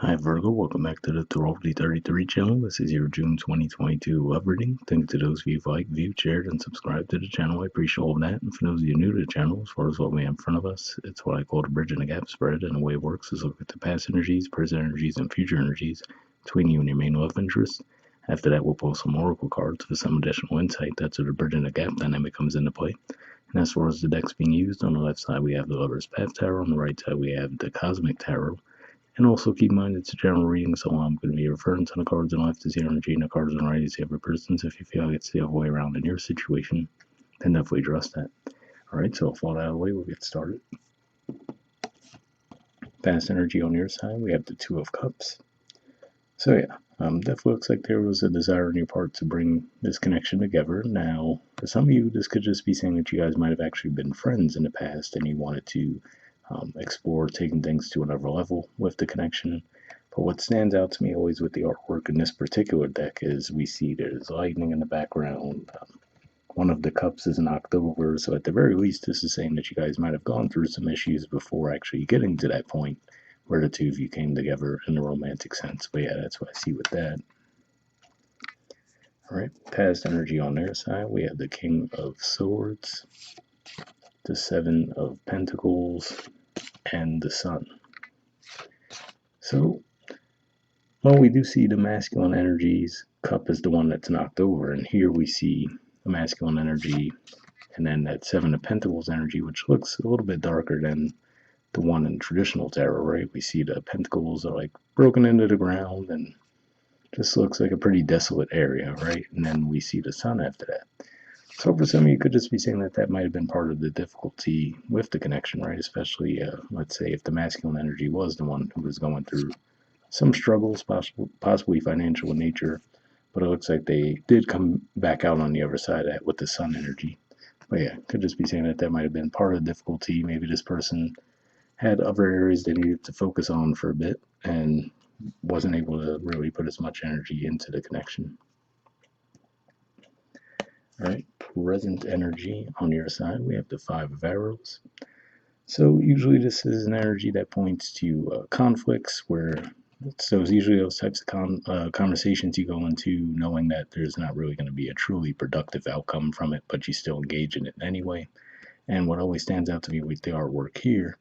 Hi Virgo, welcome back to the 12D33 channel. This is your June 2022 love reading. Thank you to those of you who've liked, viewed, shared, and subscribed to the channel. I appreciate all of that. And for those of you new to the channel, as far as what we have in front of us, it's what I call the bridge and the gap spread. And the way it works is look at the past energies, present energies, and future energies between you and your main love interest. After that, we'll pull some oracle cards for some additional insight. That's where the bridge and the gap dynamic comes into play. And as far as the decks being used, on the left side we have the Lover's Path Tarot, on the right side we have the Cosmic Tarot. And also keep in mind it's a general reading, so I'm going to be referring to the cards on the left as the energy and the cards on the right as the other person. So if you feel like it's the other way around in your situation, then definitely address that. Alright, so with all that out of the way, we'll get started. Past energy on your side, we have the Two of Cups. So yeah, definitely looks like there was a desire on your part to bring this connection together. Now, for some of you, this could just be saying that you guys might have actually been friends in the past and you wanted to explore taking things to another level with the connection. But what stands out to me always with the artwork in this particular deck is we see there's lightning in the background. One of the cups is knocked over, so at the very least, this is saying that you guys might have gone through some issues before actually getting to that point where the two of you came together in a romantic sense. But yeah, that's what I see with that. Alright, past energy on their side, we have the King of Swords, the Seven of Pentacles, and the Sun. So, well, we do see the masculine energies. Cup is the one that's knocked over, and here we see the masculine energy, and then that Seven of Pentacles energy, which looks a little bit darker than the one in traditional tarot, right? We see the pentacles are like broken into the ground, and just looks like a pretty desolate area, right? And then we see the Sun after that. So for some of you, could just be saying that that might have been part of the difficulty with the connection, right? Especially, let's say, if the masculine energy was the one who was going through some struggles, possibly financial in nature, but it looks like they did come back out on the other side of that with the Sun energy. But yeah, could just be saying that that might have been part of the difficulty. Maybe this person had other areas they needed to focus on for a bit and wasn't able to really put as much energy into the connection. All right, present energy on your side, we have the Five of Arrows. So usually this is an energy that points to conflicts where, so it's usually those types of conversations you go into knowing that there's not really going to be a truly productive outcome from it, but you still engage in it anyway. And what always stands out to me with the artwork here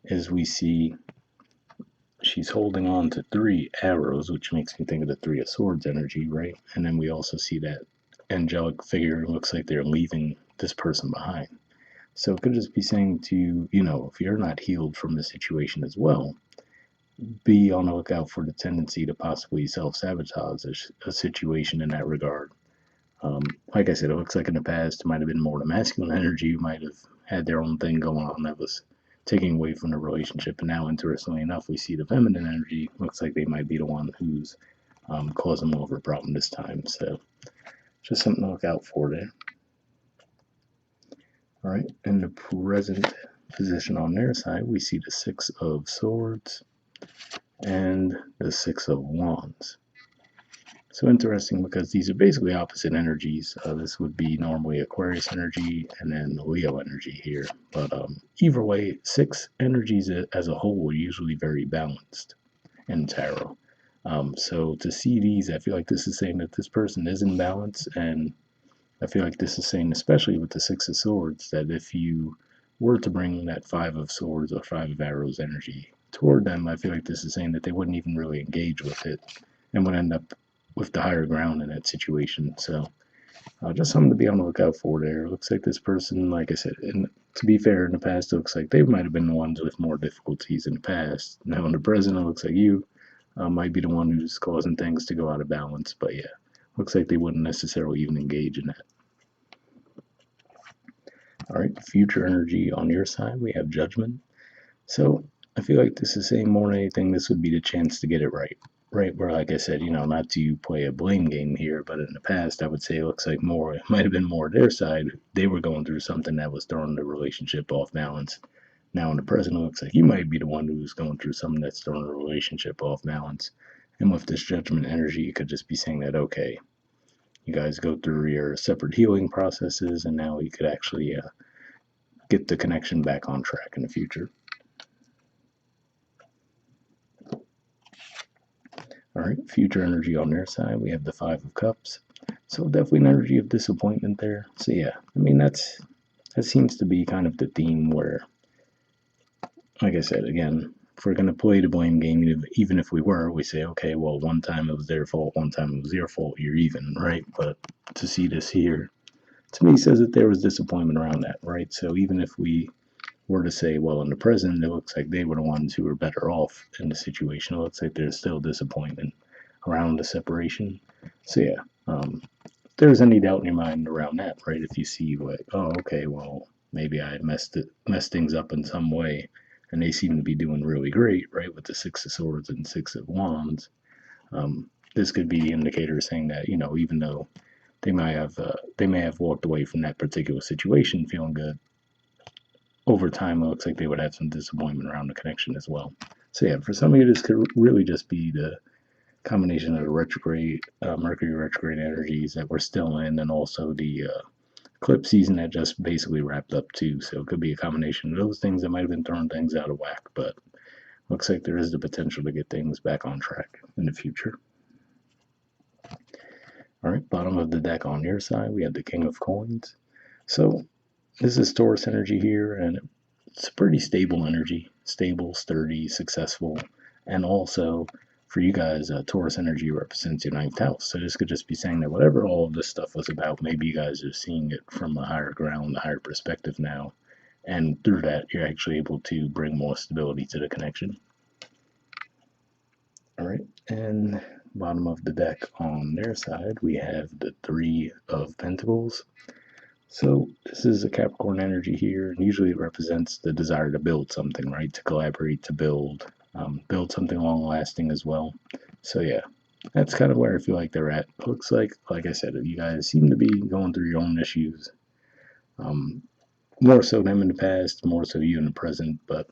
is we see she's holding on to three arrows, which makes me think of the Three of Swords energy, right? And then we also see that angelic figure looks like they're leaving this person behind. So it could just be saying to you, if you're not healed from the situation as well, be on the lookout for the tendency to possibly self-sabotage a situation in that regard. Like I said, it looks like in the past it might have been more the masculine energy who might have had their own thing going on that was taking away from the relationship. And now, interestingly enough, we see the feminine energy. Looks like they might be the one who's causing more of a problem this time. So just something to look out for there. All right, in the present position on their side, we see the Six of Swords and the Six of Wands. So interesting because these are basically opposite energies. This would be normally Aquarius energy and then Leo energy here. But either way, six energies as a whole are usually very balanced in tarot. So to see these, I feel like this is saying that this person is in balance, and I feel like this is saying, especially with the Six of Swords, that if you were to bring that Five of Swords or Five of Arrows energy toward them, I feel like this is saying that they wouldn't even really engage with it and would end up with the higher ground in that situation. So just something to be on the lookout for there. Looks like this person, like I said, and to be fair, in the past, it looks like they might have been the ones with more difficulties in the past. Now in the present, it looks like you might be the one who's causing things to go out of balance. But yeah, looks like they wouldn't necessarily even engage in that. All right, future energy on your side, we have Judgment. So I feel like this is saying more than anything, this would be the chance to get it right. Right, where, like I said, not to play a blame game here, but in the past, I would say it looks like more, it might have been more their side. They were going through something that was throwing the relationship off balance. Now, in the present, it looks like you might be the one who's going through something that's throwing the relationship off balance. And with this Judgment energy, you could just be saying that, okay, you guys go through your separate healing processes, and now you could actually get the connection back on track in the future. right, future energy on their side, we have the Five of Cups. So definitely an energy of disappointment there. So yeah, I mean that seems to be kind of the theme where, like I said, again, if we're gonna play the blame game, even if we were, we say, okay, well, one time it was their fault, one time it was your fault, you're even, right? But to see this here, to me, says that there was disappointment around that, right? So even if we were to say, well, in the present, it looks like they were the ones who were better off in the situation. It looks like there's still disappointment around the separation. So yeah, if there's any doubt in your mind around that, right? If you see like, oh, okay, well, maybe I messed things up in some way, and they seem to be doing really great, right, with the Six of Swords and Six of Wands. This could be the indicator saying that, even though they may have walked away from that particular situation feeling good, over time, it looks like they would have some disappointment around the connection as well. So yeah, for some of you, this could really just be the combination of the retrograde, Mercury retrograde energies that we're still in, and also the eclipse season that just basically wrapped up too. So it could be a combination of those things that might have been throwing things out of whack, but looks like there is the potential to get things back on track in the future. All right, bottom of the deck on your side, we have the King of Coins. So this is Taurus energy here, and it's a pretty stable energy, stable, sturdy, successful, and also for you guys, Taurus energy represents your ninth house. So this could just be saying that whatever all of this stuff was about, maybe you guys are seeing it from a higher ground, a higher perspective now, and through that, you're actually able to bring more stability to the connection. All right, and bottom of the deck on their side, we have the Three of Pentacles. So this is a Capricorn energy here, and usually it represents the desire to build something, right? To collaborate, to build something long lasting as well. So yeah, that's kind of where I feel like they're at. Looks like I said, you guys seem to be going through your own issues. More so them in the past, more so you in the present, but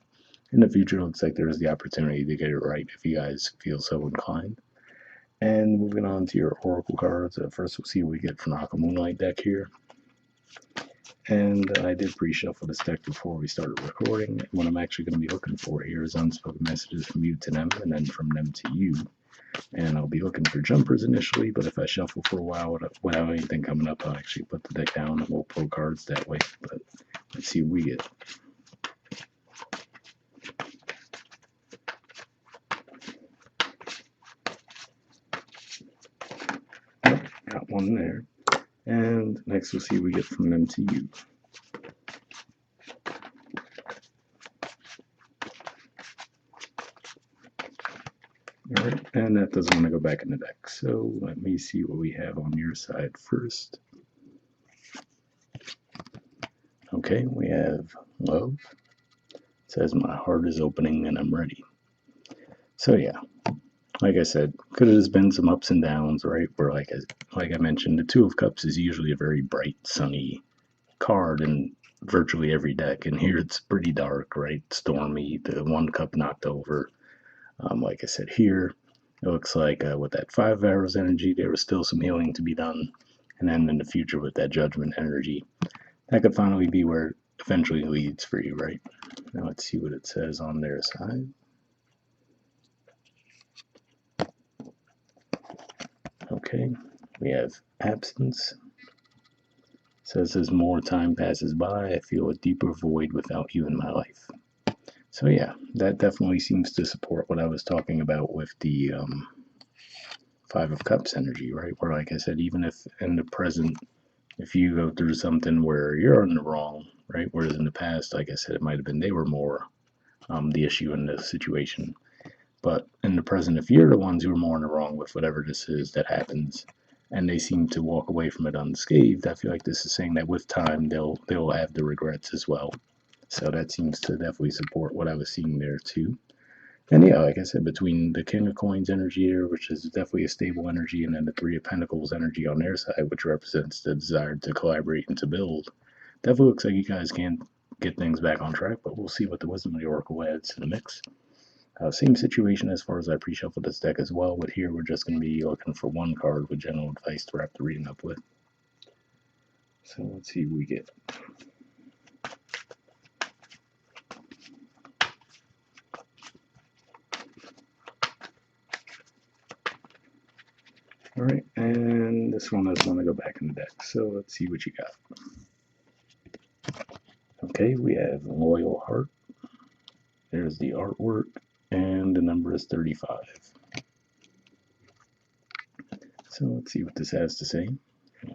in the future, it looks like there is the opportunity to get it right if you guys feel so inclined. And moving on to your oracle cards, first we'll see what we get from Aqua Moonlight deck here. And I did pre-shuffle this deck before we started recording. What I'm actually going to be looking for here is unspoken messages from you to them, and then from them to you. And I'll be looking for jumpers initially, but if I shuffle for a while without anything coming up, I'll actually put the deck down and we'll pull cards that way. But let's see what we get. Oh, got one there. And next we'll see what we get from them to you. All right, and that doesn't want to go back in the deck. So let me see what we have on your side first. Okay, we have love. It says my heart is opening and I'm ready. So yeah, like I said, could have been some ups and downs, right? Where like I mentioned, the Two of Cups is usually a very bright, sunny card in virtually every deck, and here it's pretty dark, right? Stormy. The one cup knocked over. Like I said, here it looks like with that Five of Arrows energy, there was still some healing to be done, and then in the future with that Judgment energy, that could finally be where it eventually leads for you, right? Now let's see what it says on their side. Okay, we have absence. It says as more time passes by, I feel a deeper void without you in my life. So yeah, that definitely seems to support what I was talking about with the Five of Cups energy, right? Where, like I said, even if in the present, if you go through something where you're in the wrong, right? Whereas in the past, like I said, it might have been they were more the issue in the situation. But in the present, if you're the ones who are more in the wrong with whatever this is that happens, and they seem to walk away from it unscathed, I feel like this is saying that with time they'll have the regrets as well. So that seems to definitely support what I was seeing there too. And yeah, like I said, between the King of Coins energy here, which is definitely a stable energy, and then the Three of Pentacles energy on their side, which represents the desire to collaborate and to build, definitely looks like you guys can get things back on track, but we'll see what the Wisdom of the Oracle adds to the mix. Same situation as far as I pre-shuffled this deck as well, but here we're just going to be looking for one card with general advice to wrap the reading up with. So let's see what we get. All right, and this one doesn't want to go back in the deck, so let's see what you got. Okay, we have Loyal Heart. There's the artwork, and the number is 35. So let's see what this has to say.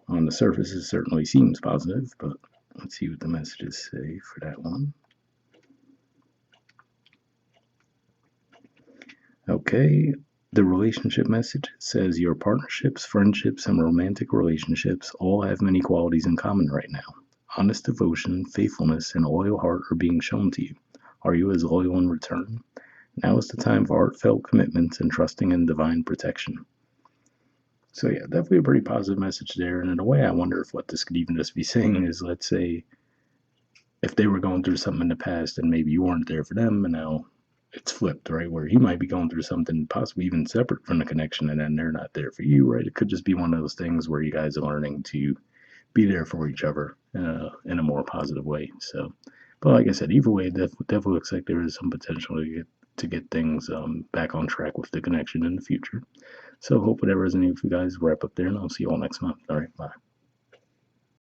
On the surface, it certainly seems positive, but let's see what the messages say for that one. Okay, the relationship message says your partnerships, friendships, and romantic relationships all have many qualities in common right now. Honest devotion, faithfulness, and a loyal heart are being shown to you. Are you as loyal in return? Now is the time for heartfelt commitments and trusting in divine protection. So yeah, definitely a pretty positive message there. And in a way, I wonder if what this could even just be saying is, let's say, if they were going through something in the past and maybe you weren't there for them, and now it's flipped, right? Where he might be going through something possibly even separate from the connection, and then they're not there for you, right? It could just be one of those things where you guys are learning to be there for each other in a more positive way. So, but like I said, either way, it definitely looks like there is some potential to get things back on track with the connection in the future. So, hope whatever resonates with you guys, wrap up there, and I'll see you all next month. All right, bye.